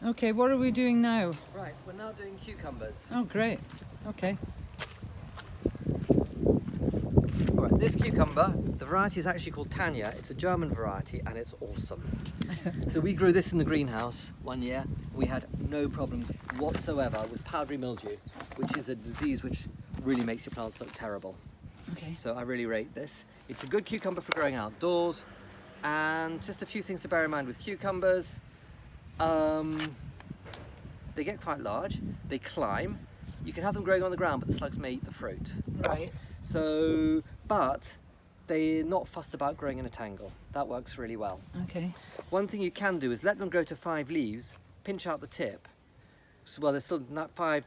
Okay, what are we doing now? Right, we're now doing cucumbers. Oh, great. Okay. Alright, this cucumber, the variety is actually called Tanya. It's a German variety and it's awesome. So we grew this in the greenhouse one year. We had no problems whatsoever with powdery mildew, which is a disease which really makes your plants look terrible. Okay. So I really rate this. It's a good cucumber for growing outdoors. And just a few things to bear in mind with cucumbers. They get quite large, they climb. You can have them growing on the ground, but the slugs may eat the fruit. Right. So, but they're not fussed about growing in a tangle. That works really well. Okay. One thing you can do is let them grow to 5 leaves, pinch out the tip. So, well, there's still not five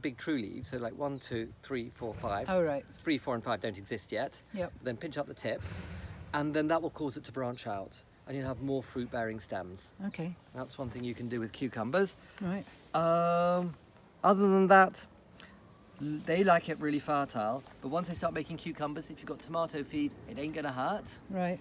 big true leaves, so like 1, 2, 3, 4, 5. Oh, right. 3, 4, and 5 don't exist yet. Yep. Then pinch out the tip, and then that will cause it to branch out, and you'll have more fruit-bearing stems. Okay. That's one thing you can do with cucumbers. Right. Other than that, they like it really fertile, but once they start making cucumbers, if you've got tomato feed, it ain't gonna hurt. Right.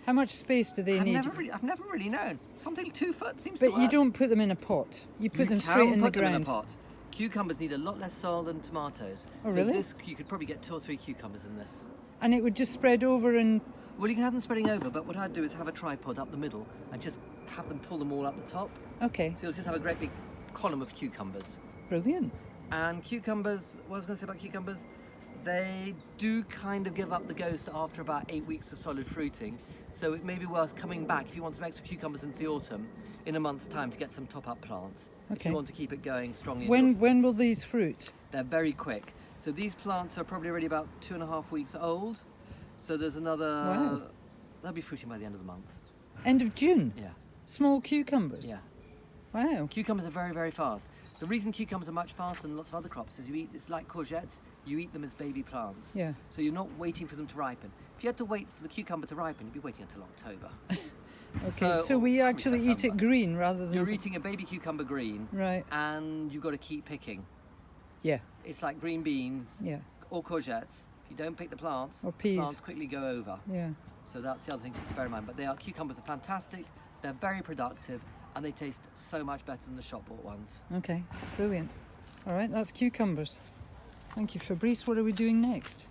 How much space do they need? I've never really known. Something 2 foot seems to But work. you don't put them in a pot. You put them straight in the put them in a ground. pot. Cucumbers need a lot less soil than tomatoes. Oh, so really? This, you could probably get 2 or 3 cucumbers in this. And it would just spread over and... Well, you can have them spreading over, but what I'd do is have a tripod up the middle and just have them pull them all up the top. Okay. So you'll just have a great big column of cucumbers. Brilliant. And cucumbers, what I was going to say about cucumbers, they do kind of give up the ghost after about 8 weeks of solid fruiting. So it may be worth coming back if you want some extra cucumbers into the autumn in a month's time to get some top-up plants. If Okay. you want to keep it going strongly. in the When will these fruit? They're very quick. So these plants are probably already about 2.5 weeks old. So there's another, Wow. they'll be fruiting by the end of the month. End of June? Yeah, Small cucumbers? yeah. Wow. Cucumbers are very, very fast. The reason cucumbers are much faster than lots of other crops is it's like courgettes, you eat them as baby plants. Yeah. So you're not waiting for them to ripen. If you had to wait for the cucumber to ripen, you'd be waiting until October. Okay, so we or actually eat it September. green rather than... You're eating a baby cucumber green, Right. and you've got to keep picking. Yeah. It's like green beans Yeah. or courgettes. If you don't pick the plants, Or peas. plants quickly go over. Yeah. So that's the other thing just to bear in mind. But cucumbers are fantastic, they're very productive, and they taste so much better than the shop-bought ones. Okay. Brilliant. All right, that's cucumbers. Thank you, Fabrice. What are we doing next?